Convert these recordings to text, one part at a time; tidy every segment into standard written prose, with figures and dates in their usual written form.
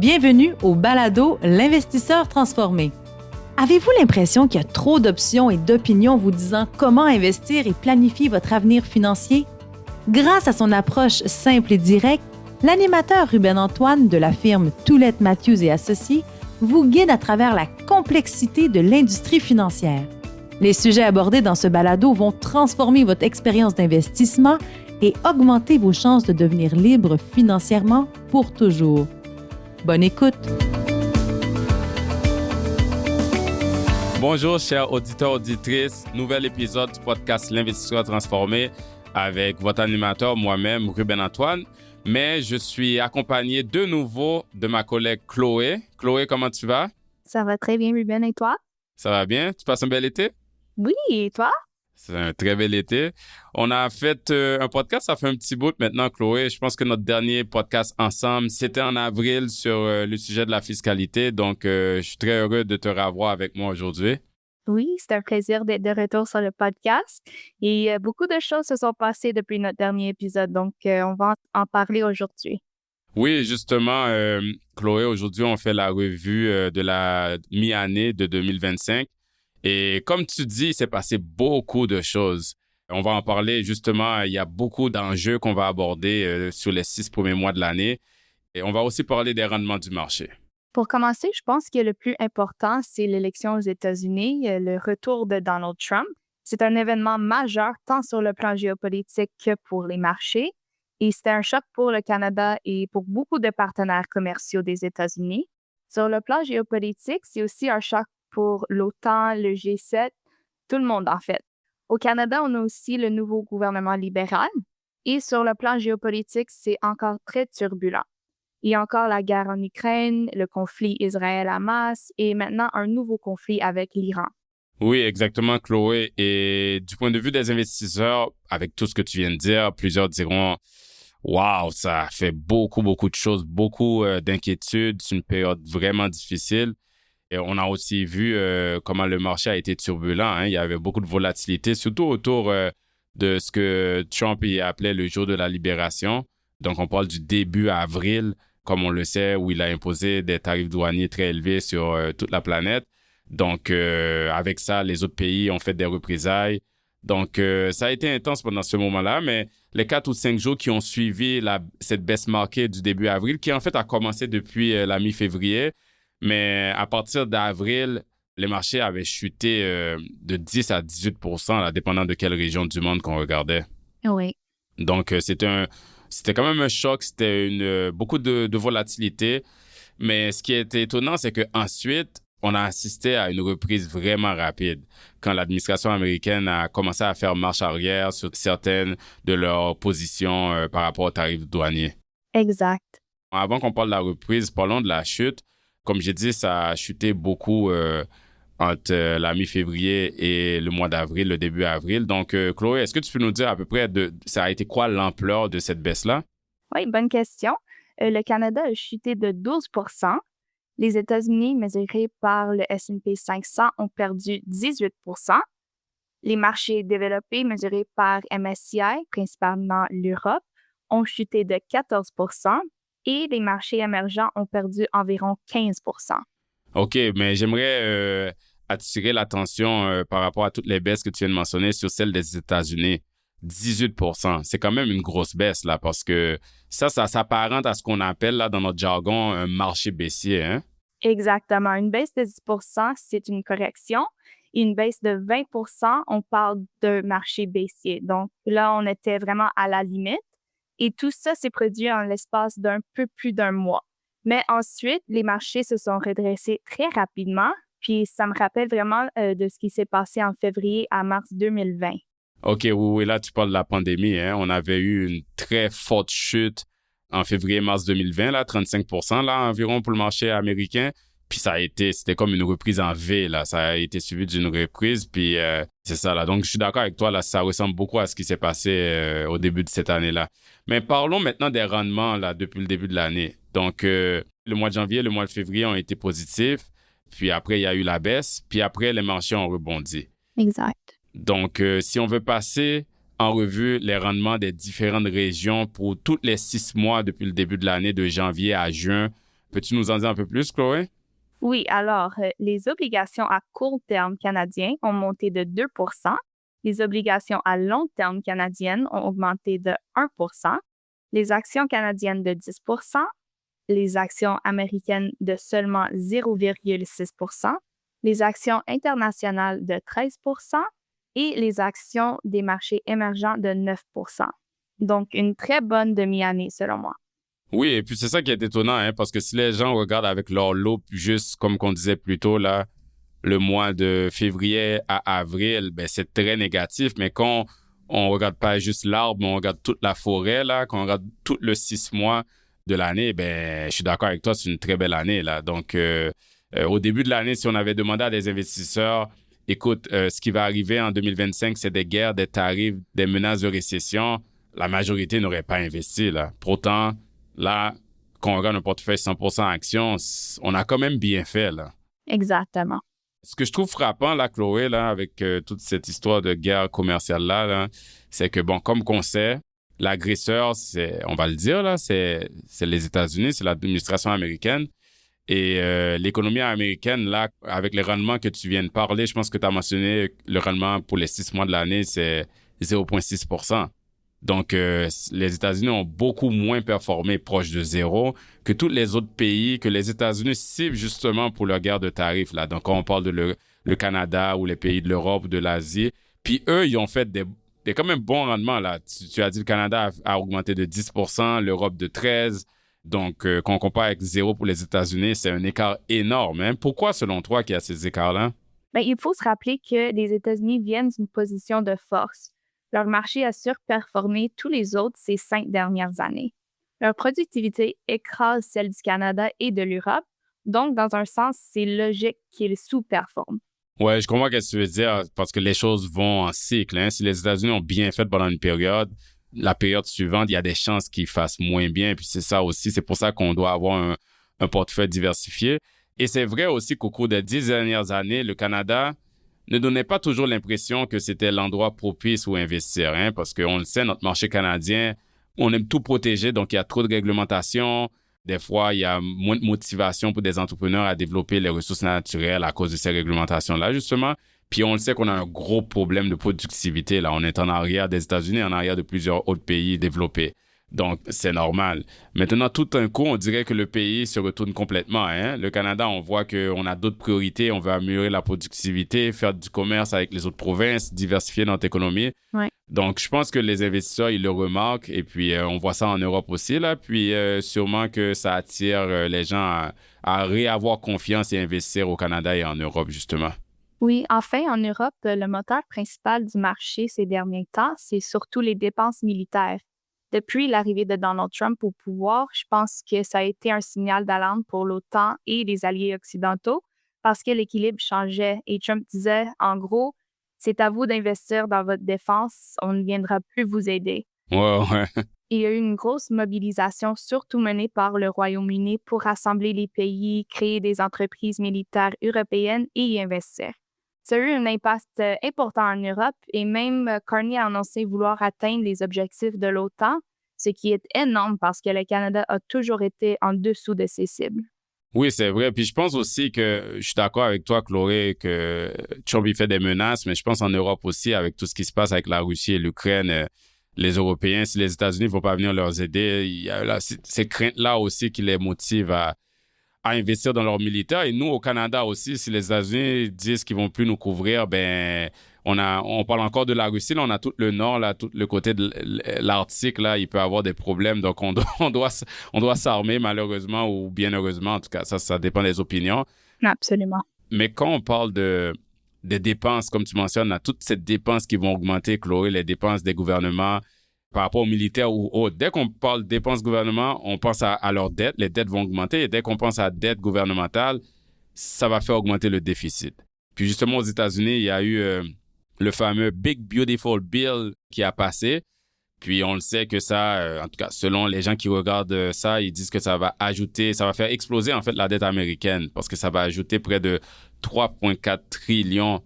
Bienvenue au balado L'investisseur transformé. Avez-vous l'impression qu'il y a trop d'options et d'opinions vous disant comment investir et planifier votre avenir financier? Grâce à son approche simple et directe, l'animateur Ruben Antoine de la firme Toulette Matthews et Associés vous guide à travers la complexité de l'industrie financière. Les sujets abordés dans ce balado vont transformer votre expérience d'investissement et augmenter vos chances de devenir libre financièrement pour toujours. Bonne écoute! Bonjour, chers auditeurs, auditrices. Nouvel épisode du podcast L'Investisseur transformé avec votre animateur, moi-même, Ruben Antoine. Mais je suis accompagné de nouveau de ma collègue Chloé. Chloé, comment tu vas? Ça va très bien, Ruben, et toi? Ça va bien? Tu passes un bel été? Oui, et toi? C'est un très bel été. On a fait un podcast, ça fait un petit bout maintenant, Chloé. Je pense que notre dernier podcast ensemble, c'était en avril sur le sujet de la fiscalité. Donc, je suis très heureux de te revoir avec moi aujourd'hui. Oui, c'est un plaisir d'être de retour sur le podcast. Et beaucoup de choses se sont passées depuis notre dernier épisode, donc on va en parler aujourd'hui. Oui, justement, Chloé, aujourd'hui, on fait la revue de la mi-année de 2025. Et comme tu dis, il s'est passé beaucoup de choses. On va en parler justement, il y a beaucoup d'enjeux qu'on va aborder sur les 6 premiers mois de l'année. Et on va aussi parler des rendements du marché. Pour commencer, je pense que le plus important, c'est l'élection aux États-Unis, le retour de Donald Trump. C'est un événement majeur tant sur le plan géopolitique que pour les marchés. Et c'était un choc pour le Canada et pour beaucoup de partenaires commerciaux des États-Unis. Sur le plan géopolitique, c'est aussi un choc pour l'OTAN, le G7, tout le monde en fait. Au Canada, on a aussi le nouveau gouvernement libéral et sur le plan géopolitique, c'est encore très turbulent. Il y a encore la guerre en Ukraine, le conflit Israël-Hamas et maintenant un nouveau conflit avec l'Iran. Oui, exactement, Chloé. Et du point de vue des investisseurs, avec tout ce que tu viens de dire, plusieurs diront « Wow, ça fait beaucoup de choses, beaucoup d'inquiétudes. C'est une période vraiment difficile. » Et on a aussi vu comment le marché a été turbulent. Hein. Il y avait beaucoup de volatilité, surtout autour de ce que Trump y appelait le jour de la libération. Donc, on parle du début avril, comme on le sait, où il a imposé des tarifs douaniers très élevés sur toute la planète. Donc, avec ça, les autres pays ont fait des représailles. Donc, ça a été intense pendant ce moment-là, mais les 4 ou 5 jours qui ont suivi cette baisse marquée du début avril, qui en fait a commencé depuis la mi-février, mais à partir d'avril, les marchés avaient chuté de 10 à 18 %, là, dépendant de quelle région du monde qu'on regardait. Oui. Donc, c'était quand même un choc, c'était beaucoup de volatilité. Mais ce qui était étonnant, c'est qu'ensuite, on a assisté à une reprise vraiment rapide quand l'administration américaine a commencé à faire marche arrière sur certaines de leurs positions par rapport aux tarifs douaniers. Exact. Avant qu'on parle de la reprise, parlons de la chute. Comme j'ai dit, ça a chuté beaucoup entre la mi-février et le mois d'avril, le début avril. Donc, Chloé, est-ce que tu peux nous dire à peu près ça a été quoi l'ampleur de cette baisse-là? Oui, bonne question. Le Canada a chuté de 12 %. Les États-Unis, mesurés par le S&P 500, ont perdu 18 %. Les marchés développés, mesurés par MSCI, principalement l'Europe, ont chuté de 14 % et les marchés émergents ont perdu environ 15 %. OK, mais j'aimerais attirer l'attention par rapport à toutes les baisses que tu viens de mentionner sur celle des États-Unis. 18 %. C'est quand même une grosse baisse, là, parce que ça s'apparente à ce qu'on appelle, là, dans notre jargon, un marché baissier, hein? Exactement. Une baisse de 10 %, c'est une correction. Et une baisse de 20 %, on parle de marché baissier. Donc là, on était vraiment à la limite. Et tout ça s'est produit en l'espace d'un peu plus d'un mois. Mais ensuite, les marchés se sont redressés très rapidement. Puis ça me rappelle vraiment de ce qui s'est passé en février à mars 2020. OK, oui, là, tu parles de la pandémie, hein? On avait eu une très forte chute en février-mars 2020, là, 35 % là, environ pour le marché américain. Puis c'était comme une reprise en V, là. Ça a été suivi d'une reprise, puis c'est ça, là. Donc, je suis d'accord avec toi, là, ça ressemble beaucoup à ce qui s'est passé au début de cette année-là. Mais parlons maintenant des rendements, là, depuis le début de l'année. Donc, le mois de janvier, le mois de février ont été positifs. Puis après, il y a eu la baisse. Puis après, les marchés ont rebondi. Exact. Donc, si on veut passer en revue les rendements des différentes régions pour tous les 6 mois depuis le début de l'année, de janvier à juin Peux-tu nous en dire un peu plus, Chloé? Oui, alors, les obligations à court terme canadiens ont monté de 2 les obligations à long terme canadiennes ont augmenté de 1 les actions canadiennes de 10 les actions américaines de seulement 0,6 les actions internationales de 13 et les actions des marchés émergents de 9 Donc, une très bonne demi-année selon moi. Oui, et puis c'est ça qui est étonnant, hein, parce que si les gens regardent avec leur loupe, juste comme qu'on disait plus tôt, là, le mois de février à avril, ben c'est très négatif, mais quand on regarde pas juste l'arbre, mais on regarde toute la forêt, là, quand on regarde tout le 6 mois de l'année, ben je suis d'accord avec toi, c'est une très belle année, là. Donc, au début de l'année, si on avait demandé à des investisseurs, écoute, ce qui va arriver en 2025, c'est des guerres, des tarifs, des menaces de récession, la majorité n'aurait pas investi, là. Pourtant, là, quand on regarde un portefeuille 100% actions, on a quand même bien fait, là. Exactement. Ce que je trouve frappant, là, Chloé, là, avec toute cette histoire de guerre commerciale-là, là, c'est que, bon, comme qu'on sait, l'agresseur, on va le dire, là, c'est les États-Unis, c'est l'administration américaine. Et l'économie américaine, là, avec les rendements que tu viens de parler, je pense que tu as mentionné le rendement pour les 6 mois de l'année, c'est 0,6%. Donc, les États-Unis ont beaucoup moins performé, proche de zéro, que tous les autres pays que les États-Unis ciblent justement pour leur guerre de tarifs, là. Donc, quand on parle de le Canada ou les pays de l'Europe ou de l'Asie, puis eux, ils ont fait des quand même bons rendements, là. Tu as dit le Canada a augmenté de 10%, l'Europe de 13%. Donc, quand on compare avec zéro pour les États-Unis, c'est un écart énorme, hein. Pourquoi, selon toi, qu'il y a ces écarts-là? Bien, il faut se rappeler que les États-Unis viennent d'une position de force. Leur marché a surperformé tous les autres ces 5 dernières années. Leur productivité écrase celle du Canada et de l'Europe, donc dans un sens, c'est logique qu'ils sous-performent. Ouais, je comprends ce que tu veux dire parce que les choses vont en cycle, hein. Si les États-Unis ont bien fait pendant une période, la période suivante, il y a des chances qu'ils fassent moins bien. Puis c'est ça aussi, c'est pour ça qu'on doit avoir un portefeuille diversifié. Et c'est vrai aussi qu'au cours des 10 dernières années, le Canada ne donnait pas toujours l'impression que c'était l'endroit propice où investir, hein, parce qu'on le sait, notre marché canadien, on aime tout protéger, donc il y a trop de réglementation. Des fois, il y a moins de motivation pour des entrepreneurs à développer les ressources naturelles à cause de ces réglementations-là, justement. Puis on le sait qu'on a un gros problème de productivité, là. On est en arrière des États-Unis, en arrière de plusieurs autres pays développés. Donc, c'est normal. Maintenant, tout d'un coup, on dirait que le pays se retourne complètement, hein. Le Canada, on voit qu'on a d'autres priorités. On veut améliorer la productivité, faire du commerce avec les autres provinces, diversifier notre économie. Ouais. Donc, je pense que les investisseurs, ils le remarquent. Et puis, on voit ça en Europe aussi, là. Puis, sûrement que ça attire les gens à réavoir confiance et investir au Canada et en Europe, justement. Oui, enfin, en Europe, le moteur principal du marché ces derniers temps, c'est surtout les dépenses militaires. Depuis l'arrivée de Donald Trump au pouvoir, je pense que ça a été un signal d'alarme pour l'OTAN et les alliés occidentaux parce que l'équilibre changeait et Trump disait, en gros, c'est à vous d'investir dans votre défense, on ne viendra plus vous aider. Ouais. Et il y a eu une grosse mobilisation, surtout menée par le Royaume-Uni, pour rassembler les pays, créer des entreprises militaires européennes et y investir. Ça a eu un impact important en Europe et même Carney a annoncé vouloir atteindre les objectifs de l'OTAN, ce qui est énorme parce que le Canada a toujours été en dessous de ses cibles. Oui, c'est vrai. Puis je pense aussi que je suis d'accord avec toi, Chloé, que Trump il fait des menaces, mais je pense en Europe aussi, avec tout ce qui se passe avec la Russie et l'Ukraine, les Européens, si les États-Unis ne vont pas venir leur aider, il y a là, ces craintes-là aussi qui les motivent à investir dans leurs militaires. Et nous, au Canada aussi, si les États-Unis disent qu'ils vont plus nous couvrir, ben, on parle encore de la Russie, là, on a tout le nord, là, tout le côté de l'Arctique, là, il peut y avoir des problèmes. Donc, on doit s'armer, malheureusement, ou bien heureusement. En tout cas, ça dépend des opinions. Absolument. Mais quand on parle des dépenses, comme tu mentionnes, là, toutes ces dépenses qui vont augmenter, Chloé, les dépenses des gouvernements, par rapport aux militaires ou autres. Dès qu'on parle de dépenses gouvernement, on pense à leurs dettes. Les dettes vont augmenter. Et dès qu'on pense à la dette gouvernementale, ça va faire augmenter le déficit. Puis justement, aux États-Unis, il y a eu le fameux Big Beautiful Bill qui a passé. Puis on le sait que ça, en tout cas, selon les gens qui regardent ça, ils disent que ça va faire exploser en fait la dette américaine parce que ça va ajouter près de 3,4 trillions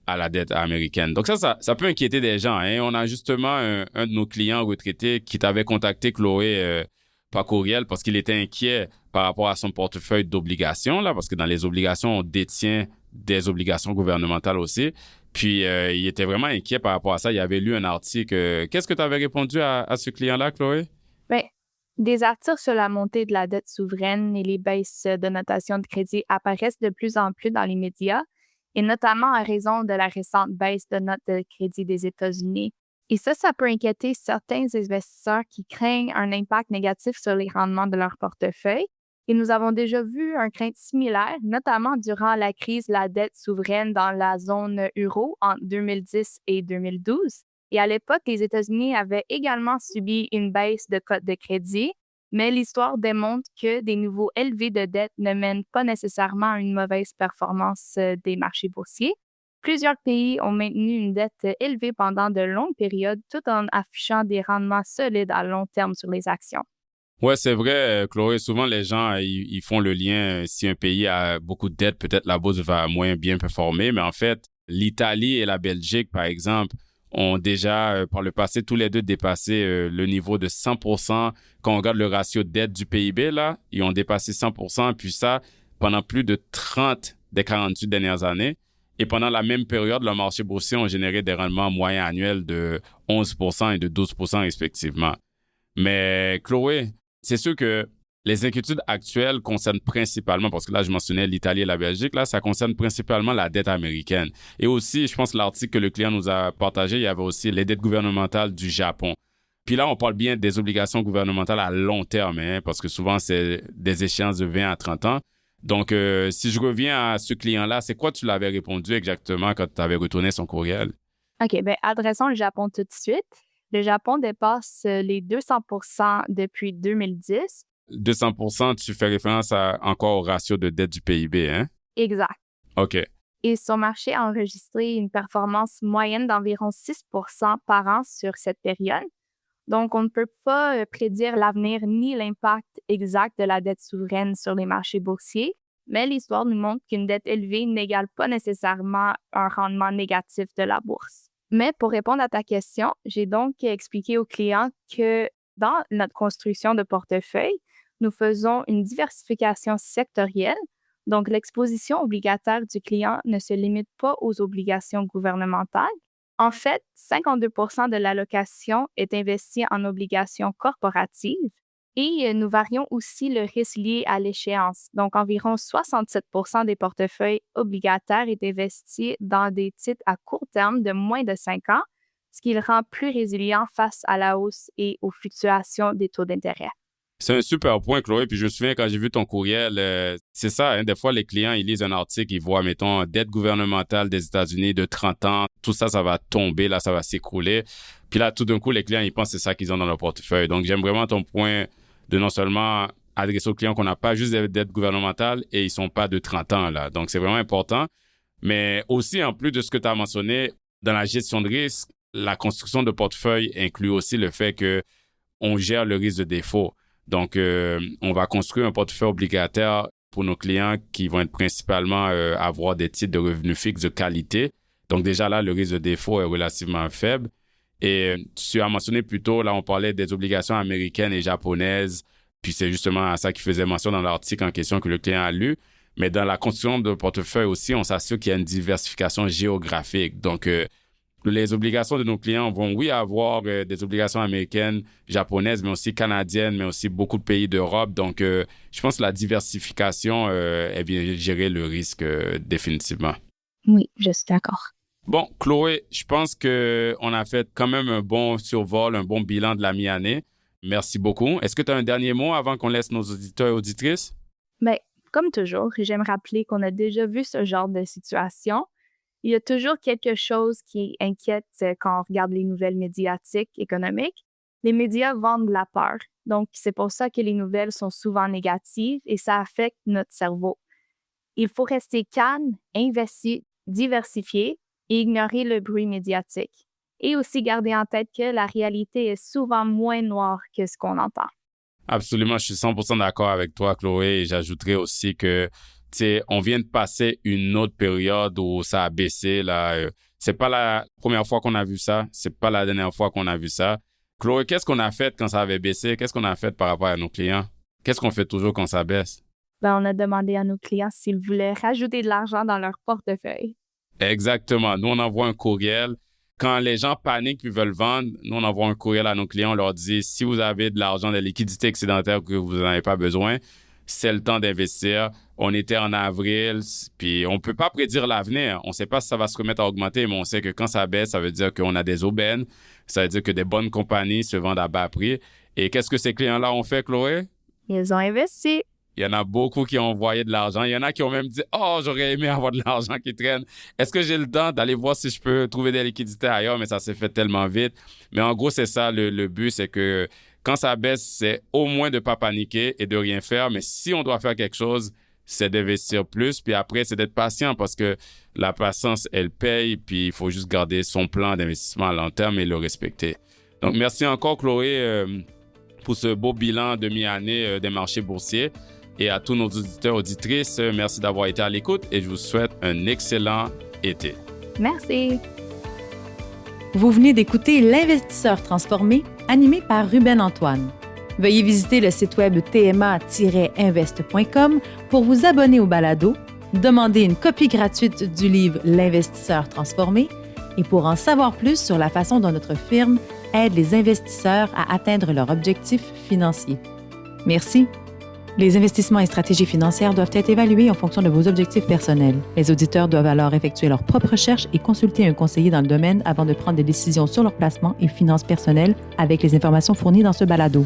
à la dette américaine. Donc ça peut inquiéter des gens, hein. On a justement un de nos clients retraités qui t'avait contacté, Chloé, par courriel parce qu'il était inquiet par rapport à son portefeuille d'obligations, là, parce que dans les obligations, on détient des obligations gouvernementales aussi. Puis, il était vraiment inquiet par rapport à ça. Il avait lu un article. Qu'est-ce que tu avais répondu à ce client-là, Chloé? Bien, des articles sur la montée de la dette souveraine et les baisses de notation de crédit apparaissent de plus en plus dans les médias, et notamment à raison de la récente baisse de notes de crédit des États-Unis. Et ça peut inquiéter certains investisseurs qui craignent un impact négatif sur les rendements de leur portefeuille. Et nous avons déjà vu un crainte similaire, notamment durant la crise de la dette souveraine dans la zone euro entre 2010 et 2012. Et à l'époque, les États-Unis avaient également subi une baisse de cote de crédit, mais l'histoire démontre que des niveaux élevés de dette ne mènent pas nécessairement à une mauvaise performance des marchés boursiers. Plusieurs pays ont maintenu une dette élevée pendant de longues périodes tout en affichant des rendements solides à long terme sur les actions. Ouais, c'est vrai, Chloé. Souvent, les gens, ils font le lien. Si un pays a beaucoup de dettes, peut-être la bourse va moins bien performer. Mais en fait, l'Italie et la Belgique, par exemple, ont déjà, par le passé, tous les deux dépassé le niveau de 100%. Quand on regarde le ratio de dette du PIB, là, ils ont dépassé 100%. Puis ça, pendant plus de 30 des 48 dernières années. Et pendant la même période, le marché boursier ont généré des rendements moyens annuels de 11% et de 12% respectivement. Mais Chloé, c'est sûr que les inquiétudes actuelles concernent principalement, parce que là, je mentionnais l'Italie et la Belgique, là, ça concerne principalement la dette américaine. Et aussi, je pense que l'article que le client nous a partagé, il y avait aussi les dettes gouvernementales du Japon. Puis là, on parle bien des obligations gouvernementales à long terme, hein, parce que souvent, c'est des échéances de 20 à 30 ans. Donc, si je reviens à ce client-là, c'est quoi tu l'avais répondu exactement quand tu avais retourné son courriel? OK, bien, adressons le Japon tout de suite. Le Japon dépasse les 200% depuis 2010. 200%, tu fais référence encore au ratio de dette du PIB, hein? Exact. OK. Et son marché a enregistré une performance moyenne d'environ 6% par an sur cette période. Donc, on ne peut pas prédire l'avenir ni l'impact exact de la dette souveraine sur les marchés boursiers, mais l'histoire nous montre qu'une dette élevée n'égale pas nécessairement un rendement négatif de la bourse. Mais pour répondre à ta question, j'ai donc expliqué aux clients que dans notre construction de portefeuille, nous faisons une diversification sectorielle. Donc, l'exposition obligataire du client ne se limite pas aux obligations gouvernementales. En fait, 52% de l'allocation est investie en obligations corporatives et nous varions aussi le risque lié à l'échéance. Donc, environ 67% des portefeuilles obligataires est investi dans des titres à court terme de moins de 5 ans, ce qui le rend plus résilient face à la hausse et aux fluctuations des taux d'intérêt. C'est un super point, Chloé. Puis je me souviens quand j'ai vu ton courriel, c'est ça, hein, des fois, les clients, ils lisent un article, ils voient, mettons, dette gouvernementale des États-Unis de 30 ans. Tout ça, ça va tomber, là, ça va s'écrouler. Puis là, tout d'un coup, les clients, ils pensent que c'est ça qu'ils ont dans leur portefeuille. Donc, j'aime vraiment ton point de non seulement adresser aux clients qu'on n'a pas juste des dettes gouvernementales et ils sont pas de 30 ans, là. Donc, c'est vraiment important. Mais aussi, en plus de ce que tu as mentionné, dans la gestion de risque, la construction de portefeuille inclut aussi le fait que on gère le risque de défaut. Donc, on va construire un portefeuille obligataire pour nos clients qui vont être principalement avoir des titres de revenus fixes de qualité. Donc, déjà là, le risque de défaut est relativement faible. Et tu as mentionné plus tôt, là, on parlait des obligations américaines et japonaises. Puis c'est justement à ça qu'il faisait mention dans l'article en question que le client a lu. Mais dans la construction de portefeuille aussi, on s'assure qu'il y a une diversification géographique. Donc, les obligations de nos clients vont, oui, avoir des obligations américaines, japonaises, mais aussi canadiennes, mais aussi beaucoup de pays d'Europe. Donc, je pense que la diversification, elle vient gérer le risque définitivement. Oui, je suis d'accord. Bon, Chloé, je pense qu'on a fait quand même un bon survol, un bon bilan de la mi-année. Merci beaucoup. Est-ce que tu as un dernier mot avant qu'on laisse nos auditeurs et auditrices? Bien, comme toujours, j'aime rappeler qu'on a déjà vu ce genre de situation. Il y a toujours quelque chose qui inquiète quand on regarde les nouvelles médiatiques économiques. Les médias vendent la peur. Donc, c'est pour ça que les nouvelles sont souvent négatives et ça affecte notre cerveau. Il faut rester calme, investi, diversifié et ignorer le bruit médiatique. Et aussi garder en tête que la réalité est souvent moins noire que ce qu'on entend. Absolument, je suis 100% d'accord avec toi, Chloé, et j'ajouterais aussi que, tu sais, on vient de passer une autre période où ça a baissé, là. C'est pas la première fois qu'on a vu ça, c'est pas la dernière fois qu'on a vu ça. Chloé, qu'est-ce qu'on a fait quand ça avait baissé? Qu'est-ce qu'on a fait par rapport à nos clients? Qu'est-ce qu'on fait toujours quand ça baisse? On a demandé à nos clients s'ils voulaient rajouter de l'argent dans leur portefeuille. Exactement. Nous, on envoie un courriel. Quand les gens paniquent et veulent vendre, nous, on envoie un courriel à nos clients. On leur dit, si vous avez de l'argent, de la liquidité excédentaire que vous n'en avez pas besoin, c'est le temps d'investir. On était en avril, puis on ne peut pas prédire l'avenir. On ne sait pas si ça va se remettre à augmenter, mais on sait que quand ça baisse, ça veut dire qu'on a des aubaines. Ça veut dire que des bonnes compagnies se vendent à bas prix. Et qu'est-ce que ces clients-là ont fait, Chloé? Ils ont investi. Il y en a beaucoup qui ont envoyé de l'argent. Il y en a qui ont même dit « Oh, j'aurais aimé avoir de l'argent qui traîne. Est-ce que j'ai le temps d'aller voir si je peux trouver des liquidités ailleurs? » Mais ça s'est fait tellement vite. Mais en gros, c'est ça le but, c'est que quand ça baisse, c'est au moins de ne pas paniquer et de rien faire. Mais si on doit faire quelque chose, c'est d'investir plus. Puis après, c'est d'être patient parce que la patience, elle paye. Puis il faut juste garder son plan d'investissement à long terme et le respecter. Donc, merci encore, Chloé, pour ce beau bilan de mi-année des marchés boursiers. Et à tous nos auditeurs, auditrices, merci d'avoir été à l'écoute et je vous souhaite un excellent été. Merci. Vous venez d'écouter L'Investisseur transformé, animé par Ruben Antoine. Veuillez visiter le site web tma-invest.com pour vous abonner au balado, demander une copie gratuite du livre L'Investisseur transformé et pour en savoir plus sur la façon dont notre firme aide les investisseurs à atteindre leurs objectifs financiers. Merci. Les investissements et stratégies financières doivent être évalués en fonction de vos objectifs personnels. Les auditeurs doivent alors effectuer leurs propres recherches et consulter un conseiller dans le domaine avant de prendre des décisions sur leur placement et finances personnelles avec les informations fournies dans ce balado.